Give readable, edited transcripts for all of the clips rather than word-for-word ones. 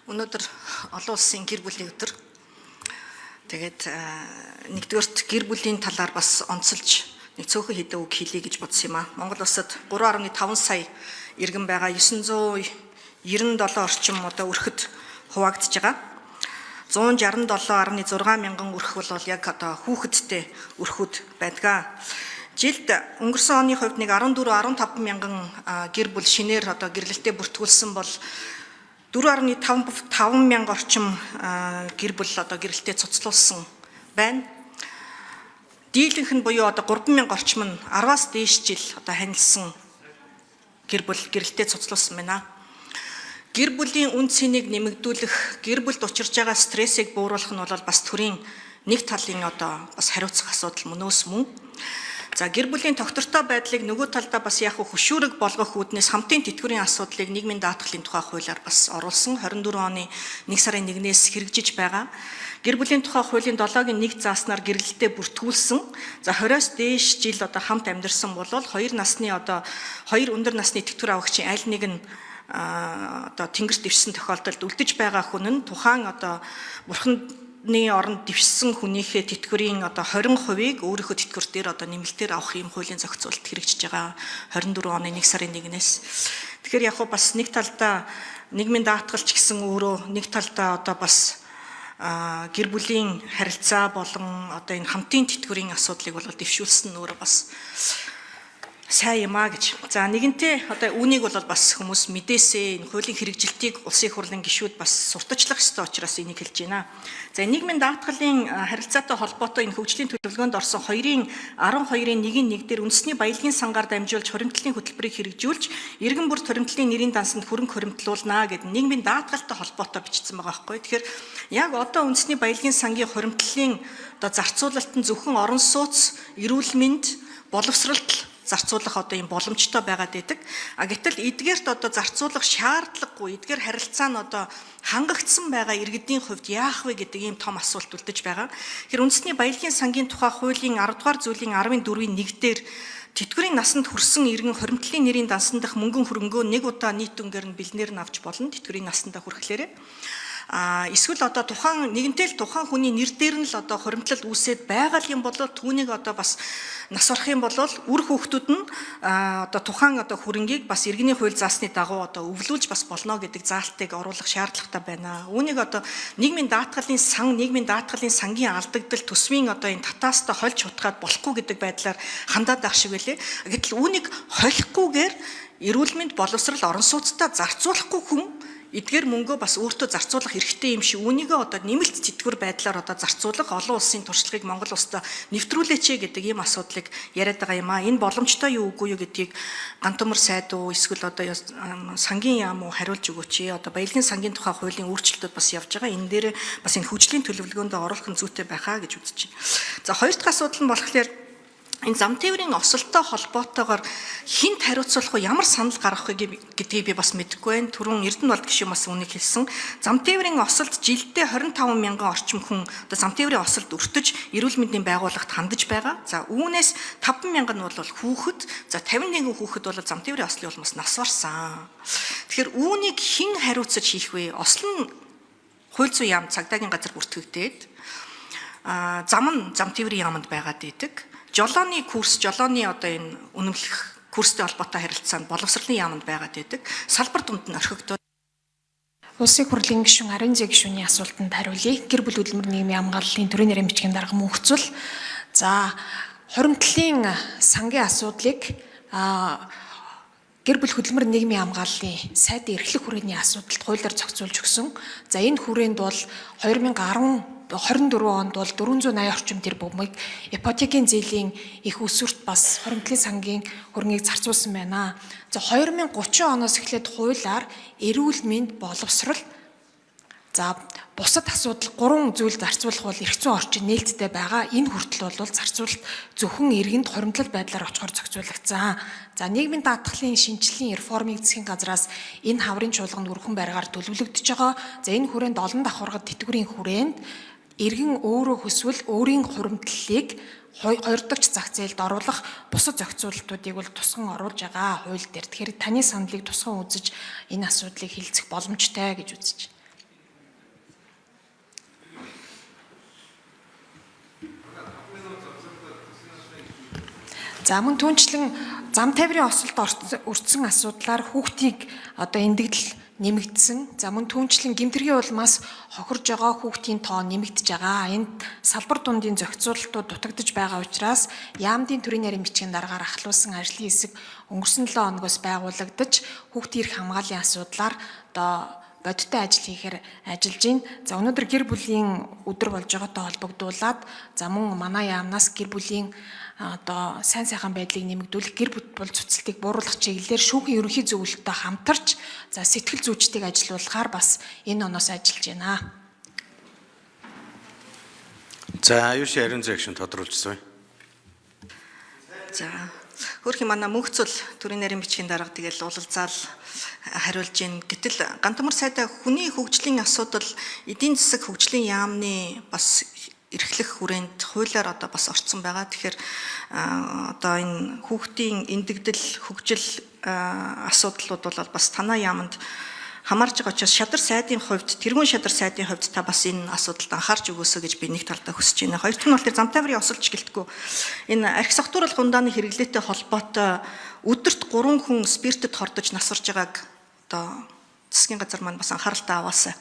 Өнөөдөр олон улсын гэр бүлийн өдөр. Тэгээд нэгдүгээрт гэр бүлийн талаар бас онцолж нэг цөөхөн хэдэн үг хэлье гэж бодсон юм аа. Монгол улсад 3.5 сая иргэн байгаа, 997 орчим одоо өрхөд хуваагдж байгаа. 167.6 мянган өрх бол яг одоо хүүхэдтэй өрхүүд байдаг. Жилд өнгөрсөн оны хувьд нэг 14-15 мянган гэр бүл шинээр одоо гэрлэлтэд бүртгүүлсэн бол 4.5 мянга орчим гэр бүл одоо гэрлэлтэд цуцлуулсан байна. Дийлэнх нь буюу одоо 3 мянга орчим нь 10-аас дээш жил одоо ханилсан гэр бүл гэрлэлтэд цуцлуулсан байна. Гэр бүлийн үн цэнийг нэмэгдүүлэх, гэр бүлд учирж байгаа стрессийг бууруулах нь бол бас төрийн нэг талын одоо бас хариуцах асуудал мөнөөс мөн. За гэр бүлийн тогтвортой байдлыг нөгөө талдаа бас яг хөшүүрэг болгох үүднээс хамтын тэтгэврийн асуудлыг нийгмийн даатгалын тухай хуулиар бас оруулсан 24 оны 1 сарын 1-ээс хэрэгжиж байгаа. Гэр бүлийн тухай хуулийн 7-гийн 1 зааснаар гэрлэлтэд бүртгүүлсэн. За 20-оос дээш жил одоо хамт амьдарсан бол 2 өндөр насны тэтгэвэр авагчийн аль нэг нь одоо тэнгэрт дэвшсэн тохиолдолд үлдэж байгаа хүн нь тухайн одоо бурхны оронд дэвшсэн хүнийхээ тэтгэврийн одоо 20%-ийг өөрийнхөө тэтгэвэр дээр одоо нэмэлтээр авах юм хуулийн зохицуулалт хэрэгжиж байгаа 24 оны 1 сарын 1-ээс. Тэгэхээр яг бас нэг талдаа нийгмийн даатгалч гэсэн өөрөө нэг талдаа одоо бас гэр бүлийн харилцаа болон одоо энэ хамтын тэтгэврийн асуудлыг бол дэвшүүлсэн нь өөрөө бас сайн юм а гэж. За нэгэнтээ одоо үүнийг бол бас хүмүүс мэдээсээ энэ хуулийн хэрэгжилтийг улсын хурлын гишүүд бас сурталчлах ёстой учраас энийг хэлж байна. За нийгмийн даатгалын харилцаатай холбоотой энэ хөгжлийн төлөвлөгөөнд орсон 2-ын 12-ийн 1-1 дээр үндэсний баялагын сангаар дамжуулж хуримтлалын хөтөлбөрийг хэрэгжүүлж иргэн бүрт хуримтлалын нэрийн дансанд хөрөнгө хуримтлуулнаа гэдэг нийгмийн даатгалтай холбоотой бичсэн байгаа байхгүй. Тэгэхээр яг одоо үндэсний баялагын сангийн хуримтлалын одоо зарцуулалтанд зөвхөн орон сууц, эрүүл мэнд, боловсролт зарцуулах одоо юм боломжтой байгаад байдаг. Гэтэл эдгээрт одоо зарцуулах шаардлагагүй, эдгээр харилцаа нь одоо хангагдсан байгаа иргэдийн хувьд яах вэ гэдэг ийм том асуулт үлдэж байгаа. Тэгэхээр үндэсний баялагын сангийн тухай хуулийн 10 дугаар зүйлийн 14-ийн 1 дээр тэтгэврийн насанд хүрсэн иргэн хуримтлалын нэрийн дансанд дах мөнгөн хөрөнгөө нэг удаа нийт дүнгээр нь бэлнээр нь авч болно тэтгэврийн насандаа хүрэхлээрээ. Эсвэл одоо тухайн хүний нэр дээр нь л одоо хуримтлал үүсээд байгаа юм бол түүнийг одоо бас нас орох юм бол үр хүүхдүүд нь одоо тухайн одоо хөрөнгийг бас иргэний хууль заасны дагуу одоо өвлүүлж бас болно гэдэг заалтыг оруулах шаардлагатай байна. Үүнийг одоо нийгмийн даатгалын сангийн алдагдал төсвийн одоо энэ татаастай хольж утгаад болохгүй гэдэг байдлаар хандаад байх шиг байлээ. Гэтэл үүнийг холихгүйгээр эрүүл мэнд боловсрал орон сууцтай зарцуулахгүй хүн эдгээр мөнгөө бас өөртөө зарцуулах хэрэгтэй юм шиг үүнийгээ одоо нэмэлт тэтгэвэр байдлаар одоо зарцуулах олон улсын туршлагыг Монгол улсад нэвтрүүлээч гэдэг ийм асуудлыг яриад байгаа юм а. Энэ боломжтой юу үгүй юу гэдгийг Гантөмөр сайд уу эсвэл одоо сангийн яам уу хариулж өгөөч. Одоо баялагын сангийн тухай хуулийн өөрчлөлтүүд бас явж байгаа. Энэ дээр бас энэ хөгжлийн төлөвлөгөөнд оруулах нь зүйтэй байхаа гэж үзэж байна. За хоёр дахь асуудал нь болохоор энэ зам тээврийн осолтой холбоотойгоор хинт хариуцуулах уу ямар санал гаргах вэ гэдгийг би бас мэдэхгүй байна. Түрүүн Эрдэнэболд гишүүн бас үнийг хэлсэн. Зам тээврийн осолд жилдээ 25 мянган орчим хүн одоо зам тээврийн осолд өртөж эрүүл мэндийн байгууллагт хандаж байгаа. За үүнээс 5 мянга нь бол хүүхэд, за 51 хүүхэд бол зам тээврийн ослын улмаас нас барсан. Тэгэхээр үүнийг хэн хариуцаж хийх вэ? Осол нь хууль зүйн яам цагдаагийн газар бүртгэгдээд зам тээврийн яамд байгаад идэг. Жолооны одоо энэ үнэмлэх курстэй холбоотой харилцаанд боловсролын яамд байгаад байдаг. Салбар дунд нь орхигдоод Улсын хурлын гишүүн Арын Зэ гишүүний асуултанд хариулъя. Гэр бүл хөдөлмөр нийгмийн хамгааллын төрийн нэрийн бичгийн дарга мөнхцөл. За хуримтлалын сангийн асуудлыг гэр бүл хөдөлмөр нийгмийн хамгааллын сайдын эрхлэх хүрээний асуудалд хуулиар зохицуулж өгсөн. За энэ хүрээнд бол 2024 онд бол 480 орчим тэрбумыг ипотекийн зээлийн их өсвөрт бас хуримтлалын сангийн хөрөнгийг зарцуулсан байна. За 2030 оноос эхлээд хуулиар эрүүл мэнд боловсрол бусад асуудал 3 зүйл зарцуулах бол эрх зүйн орчин нээлттэй байгаа. Энэ хүртэл бол зарцуулалт зөвхөн иргэнд хуримтлал байдлаар очихоор зохицуулагдсан. За нийгмийн даатгалын шинжилгээний реформыг засгийн газраас энэ хаврын чуулганд өргөн байргаар төлөвлөгдөж байгаа. За энэ хүрээнд олон давхаргад тэтгэврийн хүрээнд иргэн өөрөө хүсвэл өөрийн хуримтлалыг 2 дахь зах зээлд оруулах бусад зохицуулалтуудыг бол тусган оруулж байгаа хууль дээр. Тэгэхээр таны саналыг тусган үзэж энэ асуудлыг хилцэх боломжтой гэж үзэж байна. За мөн түүнчлэн зам тайврын осолд өртсөн асуудлаар хүүхдийг одоо эндэгдэл нэмэгдсэн. За мөн түүнчлэн гэмтэргийн улмаас хохирж байгаа хүүхдийн тоо нэмэгдэж байгаа. Энд салбар дундын зохицуулалтууд дутагдж байгаа учраас яамдын төрийн нарийн бичгийн дараагаар ахлуулсан ажлын хэсэг өнгөрсөн 7 хоногоос байгуулагдаж хүүхдийн эрх хамгааллын асуудлаар одоо бодиттой ажил хийхээр ажиллаж байна. За өнөөдөр гэр бүлийн өдөр болж байгаатай холбогдуулаад за мөн манай яамнаас гэр бүлийн одоо сайн сайхан байдлыг нэмэгдүүлэх, гэр бүл цуцлтыг бууруулах чиглэлээр шүүхийн ерөнхий зөвлөлтөд хамтарч за сэтгэл зүйчдийг ажилуулахаар бас энэ оноос ажиллаж байна. За аюушийн ариун зэгшин тодруулжсав. За хөрхийн манай мөнхцөл төрийн нарийн бичгийн дарга тэгэл уулзаал хариулж гин. Гэтэл Гантамар сайдаа хүний хөгжлийн асуудал эдийн засаг хөгжлийн яамны бас эрхлэх хүрээнд хуулиар одоо бас орцсон байгаа. Тэгэхээр одоо энэ хүүхдийн эндэгдэл хөгжил асуудлууд бол бас танаа яамд хамаарж байгаа учраас шадар сайдын хувьд, тэргуун шадар сайдын хувьд та бас энэ асуудалд анхаарч өгөөсэй гэж би нэг талдаа хүсэж байна. Хоёр дахь нь бол тэр зам тайврын осолж гэлтгүү. Энэ архи согтууруулах ундааны хэрэглээтэй холбоотой өдөрт 3 хүн спиртэд хордож насварж байгааг одоо засгийн газар маань бас анхааралтай аваасаа.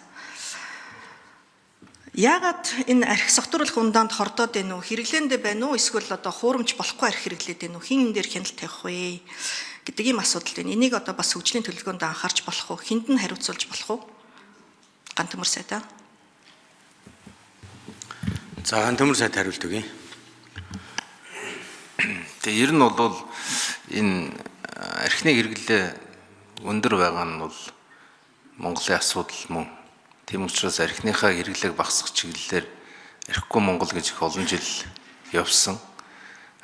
Яагаад энэ архи согтууруулах ундаанд хордоод байна уу? Хэрэглээндээ байна уу? Эсвэл одоо хуурамч болохгүй архи хэрэглээд байна уу? Хин энэ дээр хяналт тавих вэ? Гэдэг ийм асуудал байна. Энийг одоо бас хөгжлийн төлөвлөгөөнд анхаарч болох уу? Хинд нь хариуцуулж болох уу? Гантамар сайдаа. За Гантамар сайд хариулт өгье. Тэгээ ер нь бол энэ архины хэрэглээ өндөр байгаа нь бол Монголын асуудал мөн. Тийм учраас архиныхаа хэрэглээг багасгах чиглэлээр архигүй Монгол гэж их олон жил явсан.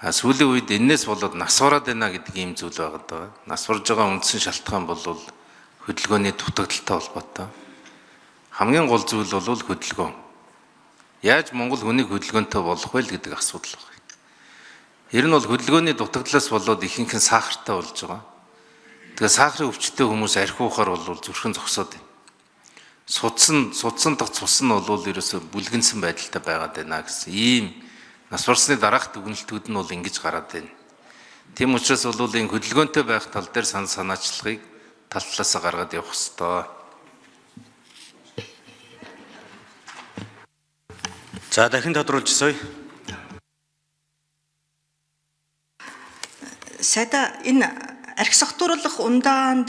Сүүлийн үед энэс болоод нас бараад байна гэдэг ийм зүйл байгаа. Нас барж байгаа үндсэн шалтгаан бол хөдөлгөөний дутагдaltaй холбоотой. Хамгийн гол зүйл бол хөдөлгөөн. Яаж Монгол хүнийг хөдөлгөөнтэй болгох вэ гэдэг асуудал байна. Ер нь бол хөдөлгөөний дутагдлаас болоод ихэнх нь сахартай болж байгаа. Тэгээ сахарын өвчтөй хүмүүс архиухаар бол зүрхэн зогсоод байна. Судсан дах цус нь бол ерөөсө бүлгэнсэн байдалтай байгаад байна гэсэн ийм нас барсны дараах дүгнэлтүүд нь бол ингэж гараад байна. Тийм учраас бол энэ хөдөлгөөнтэй байх тал дээр санаачлагыг тал талаасаа гаргаад явах ёстой. За дахин тодруулжсав. Сайда энэ архи согтууруулах ундаанд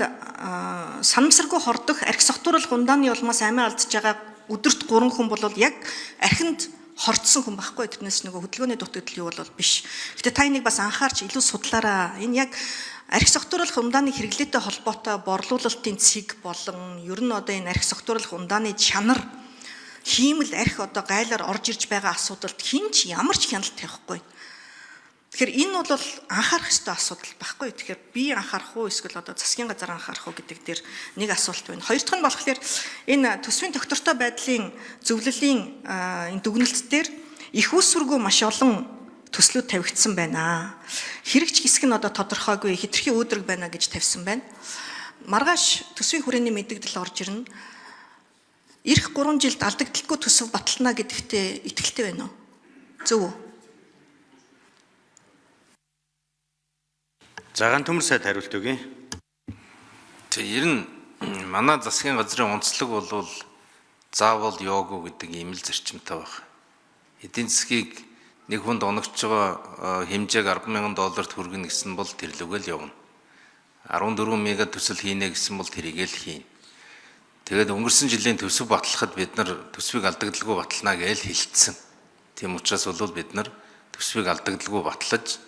санамсаргүй хордох архи согтууруулах ундааны улмаас амиа алдж байгаа өдөрт 3 хүн бол яг архинд хордсон хүн байхгүй. Тэрнээс нөгөө хөдөлгөөний дутагдал юу бол биш. Гэтэ та энийг бас анхаарч илүү судлаараа. Энэ яг архи согтууруулах ундааны хэрэглээтэй холбоотой борлуулалтын цэг болон ер нь одоо энэ архи согтууруулах ундааны чанар хиймэл архи одоо гайлаар орж ирж байгаа асуудалд хинч ямар ч хяналт тавихгүй. Тэгэхээр энэ бол анхаарах ёстой асуудал байхгүй. Тэгэхээр би анхаарах уу эсвэл одоо засгийн газар анхаарах уу гэдэг дээр нэг асуулт байна. Хоёр дахь нь болохоор энэ төсвийн доктортой байдлын зөвлөлийн энэ дүгнэлт дээр их ус сүргүү маш олон төслүүд тавигдсан байна. Хэрэгч хэсэг нь одоо тодорхойгүй хэтэрхий өөдрөг байна гэж тавьсан байна. Маргааш төсвийн хүрээний мэдээлэл орж ирнэ. Ирэх 3 жилд алдагдaltaгүй төсөв батална гэдэгтээ итгэлтэй байна уу? Зөв үү? За Гантамар сайд хариулт өгье. Тэгээ ер нь манай засгийн газрын онцлог бол заавал йогу гэдэг ийм л зарчимтай байна. Эдийн засгийг нэг хүнд оногч байгаа хэмжээг $10,000 хүргэнэ гэсэн бол тэр лүгэл явна. 14 мега төсөл хийнэ гэсэн бол тэрийг л хийнэ. Тэгээд өнгөрсөн жилийн төсөв батлахад бид нар төсвийг алдагдaltaгүй батална гэж хэлсэн. Тийм учраас бол бид нар төсвийг алдагдaltaгүй батлаж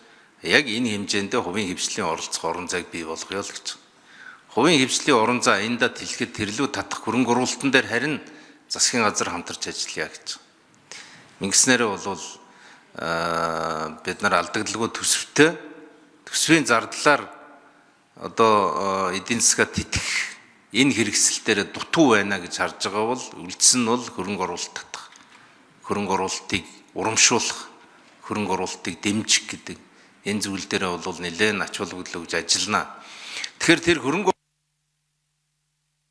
яг энэ хэмжээндээ хувийн хвшлийн оролцох орон зайг бий болгоё л гэж. Хувийн хвшлийн орон зай эндад хэлэхэд тэрлүү татах хөрөнгө оруулалтан дээр харин засгийн газар хамтарч ажиллая гэж. Ингэснээрээ бол бид нар алдагдaltaгүй төсөвтэй төсвийн зардлаар одоо эдийн засгаа тэтгэх энэ хэрэгсэл дээр дутуу байна гэж харж байгаа бол үлдсэн нь бол хөрөнгө оруулалт татах, хөрөнгө оруулалтыг урамшуулах, хөрөнгө оруулалтыг дэмжих гэдэг энэ зүйл дээр бол нэлээд ач холбогдол өгж ажиллана. Тэгэхээр тэр хөрөнгө